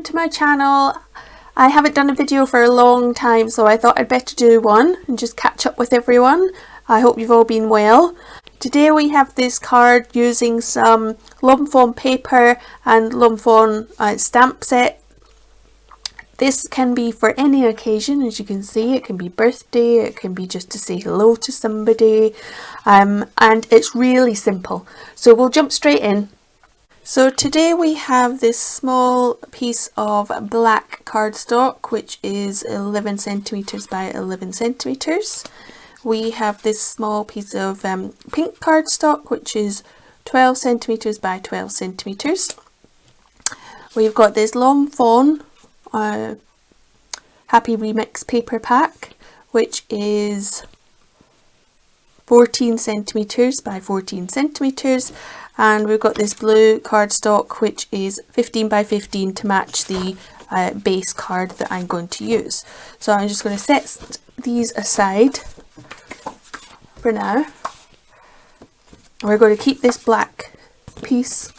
to my channel. I haven't done a video for a long time, so I thought I'd better do one and just catch up with everyone. I hope you've all been well. Today we have this card using some Fawn paper and Fawn stamp set. This can be for any occasion, as you can see. It can be birthday, it can be just to say hello to somebody, and it's really simple. So we'll jump straight in. So today we have this small piece of black cardstock, which is 11 centimeters by 11 centimeters. We have this small piece of pink cardstock, which is 12 centimeters by 12 centimeters. We've got this Fawn Happy Remix paper pack, which is 14 centimeters by 14 centimeters, and we've got this blue cardstock, which is 15 by 15 to match the base card that I'm going to use. So I'm just going to set these aside for now. We're going to keep this black piece,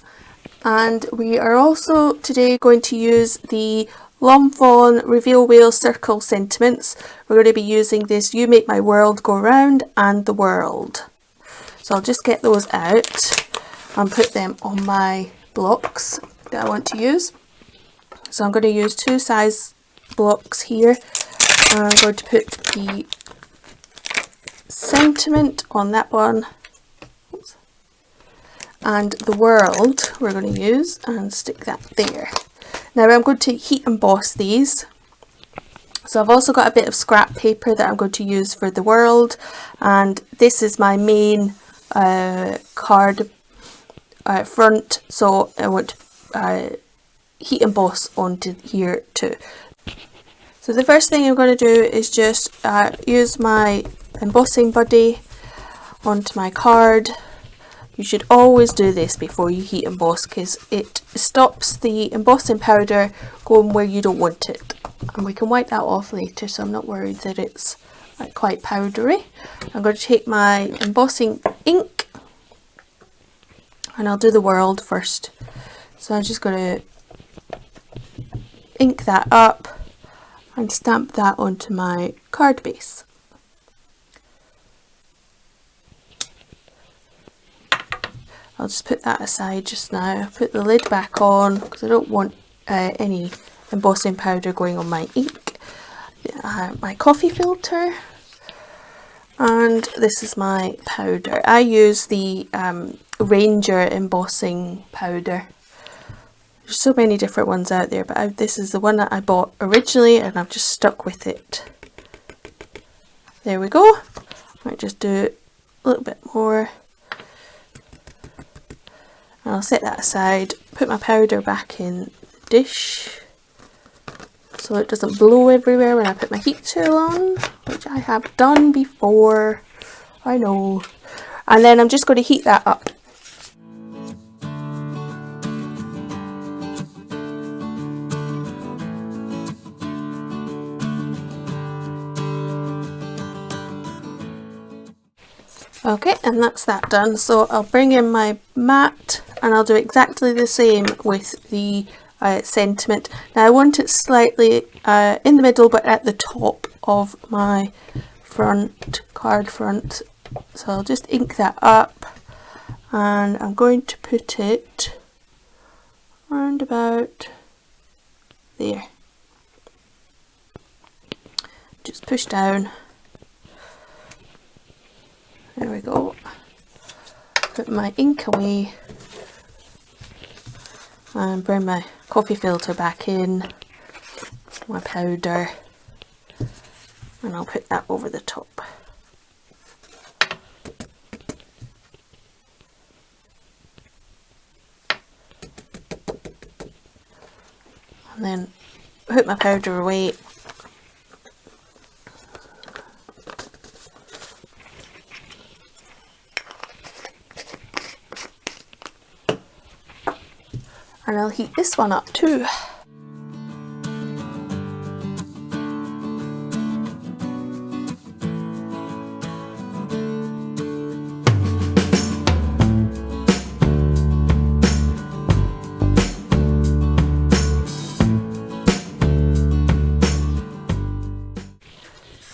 and we are also today going to use the Fawn Reveal Wheel Circle Sentiments. We're going to be using this You Make My World Go Round and the World. So I'll just get those out and put them on my blocks that I want to use. So I'm going to use two size blocks here, and I'm going to put the sentiment on that one. Oops. And the world we're going to use and stick that there. Now I'm going to heat emboss these. So I've also got a bit of scrap paper that I'm going to use for the world, and this is my main card front, so I want to heat emboss onto here too. So the first thing I'm going to do is just use my embossing buddy onto my card. You should always do this before you heat emboss, because it stops the embossing powder going where you don't want it. And we can wipe that off later, so I'm not worried that it's quite powdery. I'm going to take my embossing ink, and I'll do the world first. So I'm just going to ink that up and stamp that onto my card base. I'll just put that aside just now, put the lid back on because I don't want any embossing powder going on my ink. My coffee filter, and this is my powder. I use the Ranger embossing powder. There's so many different ones out there, but this is the one that I bought originally and I've just stuck with it. There we go. I might just do a little bit more. And I'll set that aside, put my powder back in the dish so it doesn't blow everywhere when I put my heat tool on, which I have done before, I know. And then I'm just going to heat that up. Okay, and that's that done. So I'll bring in my mat and I'll do exactly the same with the sentiment. Now I want it slightly in the middle, but at the top of my card front. So I'll just ink that up, and I'm going to put it around about there. Just push down. There we go. Put my ink away and bring my coffee filter back in, my powder, and I'll put that over the top. And then put my powder away. And I'll heat this one up too.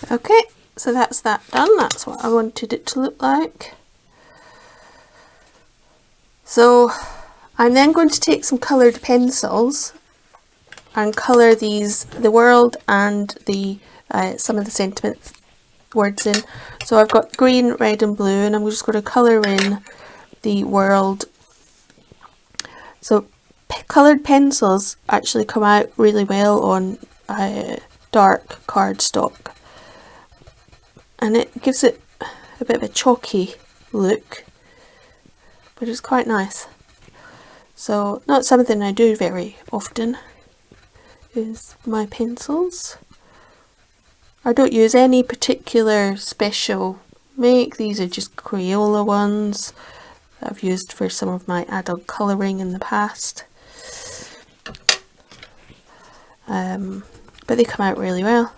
Okay, so that's that done. That's what I wanted it to look like. So I'm then going to take some coloured pencils and colour these, the world and the some of the sentiment words in. So I've got green, red and blue, and I'm just going to colour in the world. So coloured pencils actually come out really well on dark cardstock, and it gives it a bit of a chalky look, but it's quite nice. So not something I do very often is my pencils. I don't use any particular special make. These are just Crayola ones that I've used for some of my adult colouring in the past. But they come out really well.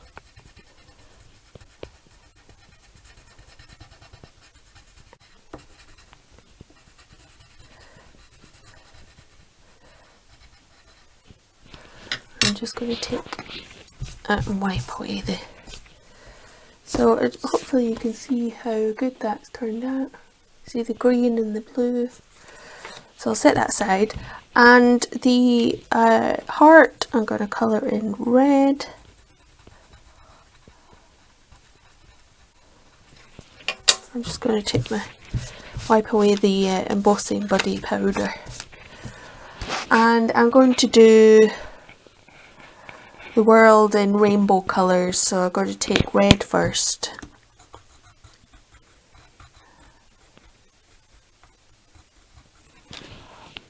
I'm just going to take that and wipe away the... So hopefully you can see how good that's turned out. See the green and the blue. So I'll set that aside. And the heart I'm going to colour in red. I'm just going to wipe away the embossing buddy powder. And I'm going to do the world in rainbow colours, so I'm going to take red first.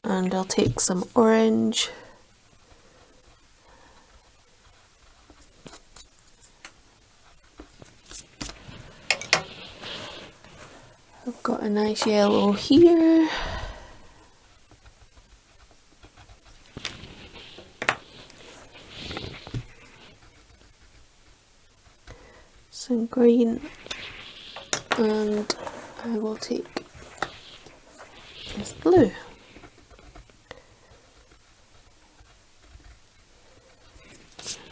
And I'll take some orange. I've got a nice yellow here. Some green, and I will take this blue.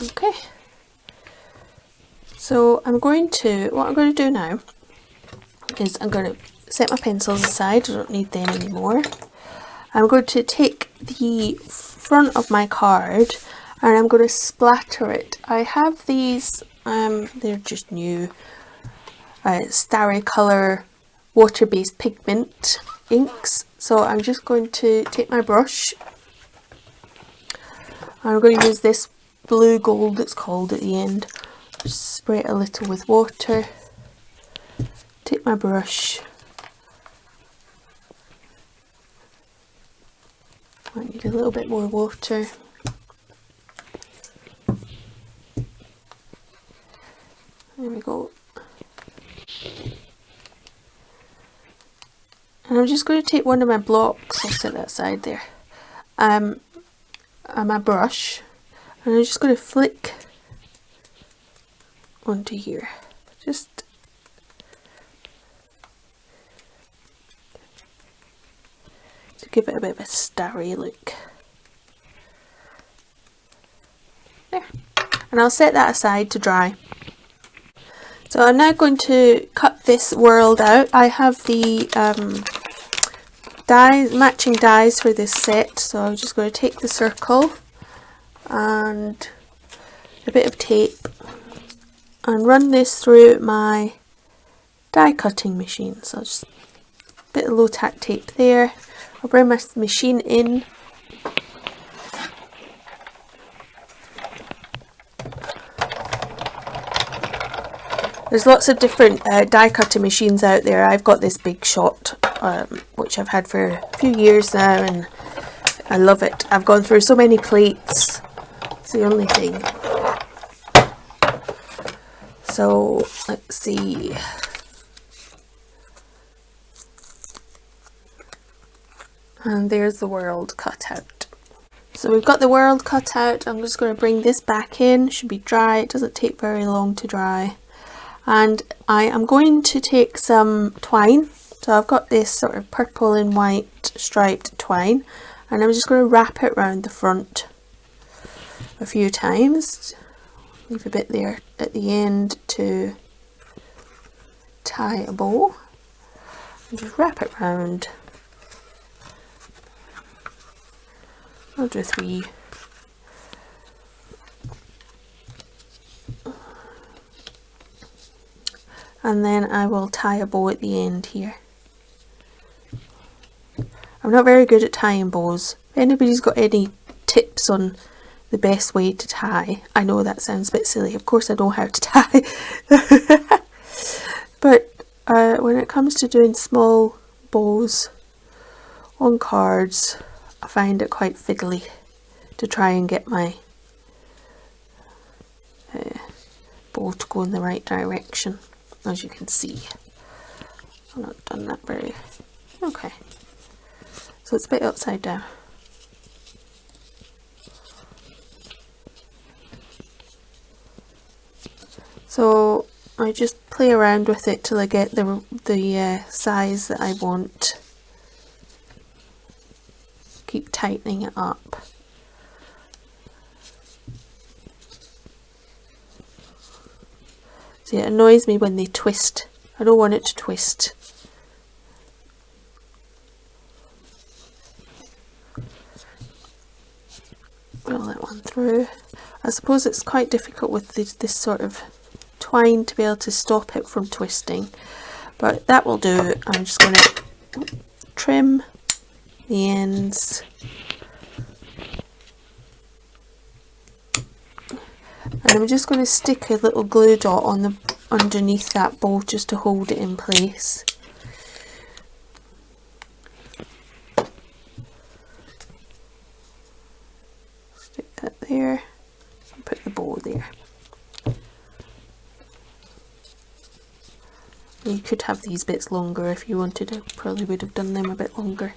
Okay, so what I'm going to do now is I'm going to set my pencils aside. I don't need them anymore. I'm going to take the front of my card and I'm going to splatter it. I have these, they're just new, Starry colour water-based pigment inks. So I'm just going to take my brush and I'm going to use this blue gold, it's called, at the end. Just spray it a little with water. Take my brush. Might need a little bit more water. There we go. And I'm just going to take one of my blocks, I'll set that aside there, and my brush, and I'm just going to flick onto here, just to give it a bit of a starry look. There. And I'll set that aside to dry. So I'm now going to cut this world out. I have the matching dies for this set, so I'm just going to take the circle and a bit of tape and run this through my die cutting machine. So just a bit of low tack tape there. I'll bring my machine in. There's lots of different die cutting machines out there. I've got this Big Shot, which I've had for a few years now, and I love it. I've gone through so many plates. It's the only thing. So let's see. And there's the world cut out. So we've got the world cut out. I'm just going to bring this back in. It should be dry. It doesn't take very long to dry. And I am going to take some twine. So I've got this sort of purple and white striped twine, and I'm just going to wrap it around the front a few times. Leave a bit there at the end to tie a bow, and just wrap it round. I'll do 3. And then I will tie a bow at the end here. I'm not very good at tying bows. If anybody's got any tips on the best way to tie, I know that sounds a bit silly, of course I know how to tie. But when it comes to doing small bows on cards, I find it quite fiddly to try and get my bow to go in the right direction. As you can see, I've not done that very okay, so it's a bit upside down. So I just play around with it till I get the size that I want. Keep tightening it up. See, it annoys me when they twist. I don't want it to twist. Roll that one through. I suppose it's quite difficult with this sort of twine to be able to stop it from twisting, but that will do. I'm just going to trim the ends. And I'm just going to stick a little glue dot on the underneath that bow just to hold it in place. Stick that there and put the bow there. You could have these bits longer if you wanted to. Probably would have done them a bit longer.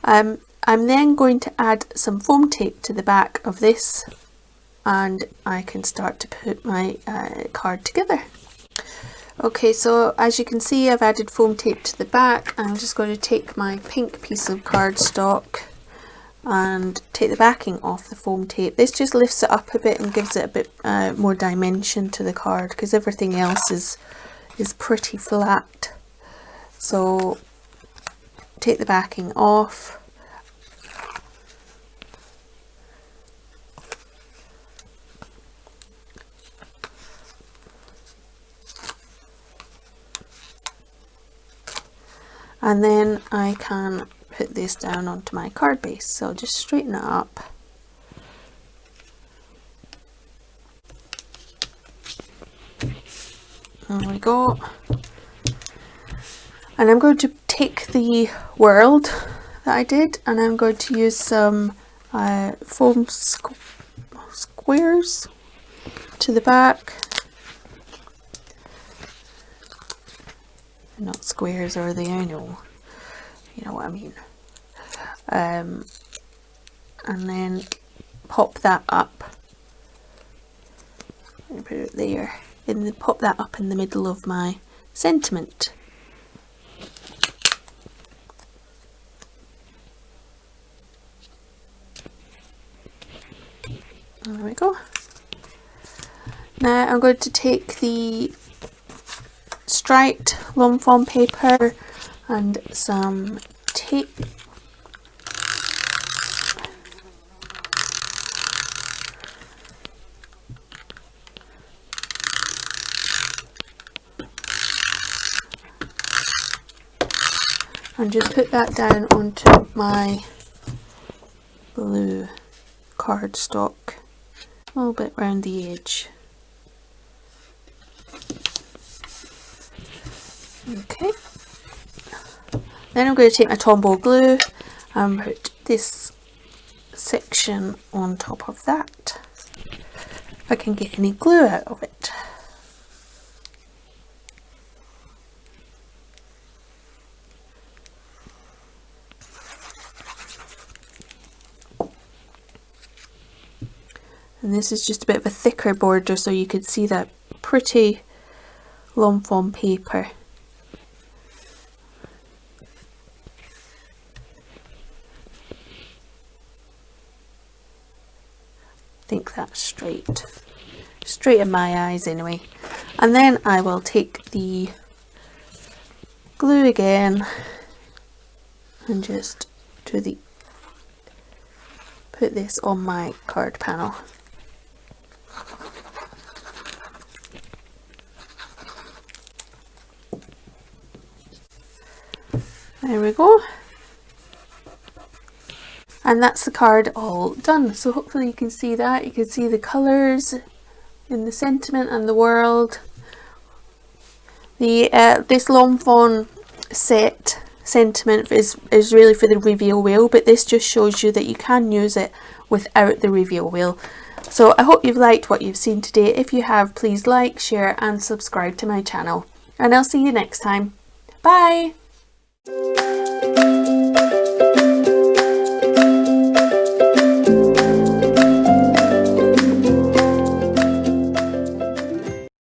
I'm then going to add some foam tape to the back of this, and I can start to put my card together. Okay, so as you can see, I've added foam tape to the back. I'm just going to take my pink piece of cardstock and take the backing off the foam tape. This just lifts it up a bit and gives it a bit more dimension to the card, because everything else is pretty flat. So take the backing off. And then I can put this down onto my card base. So just straighten it up. There we go. And I'm going to take the world that I did, and I'm going to use some foam squares to the back. Not squares, are they? I know. You know what I mean. And then pop that up. And put it there. And pop that up in the middle of my sentiment. There we go. Now I'm going to take the striped long foam paper and some tape. And just put that down onto my blue cardstock, a little bit round the edge. Okay, then I'm going to take my Tombow glue and put this section on top of that. If I can get any glue out of it. And this is just a bit of a thicker border, so you could see that pretty long foam paper. I think that's straight. straight in my eyes anyway. And then I will take the glue again and just put this on my card panel. There we go. And that's the card all done. So hopefully you can see that. You can see the colours in the sentiment and the world. This long fawn set sentiment is really for the reveal wheel, but this just shows you that you can use it without the reveal wheel. So I hope you've liked what you've seen today. If you have, please like, share and subscribe to my channel. And I'll see you next time. Bye!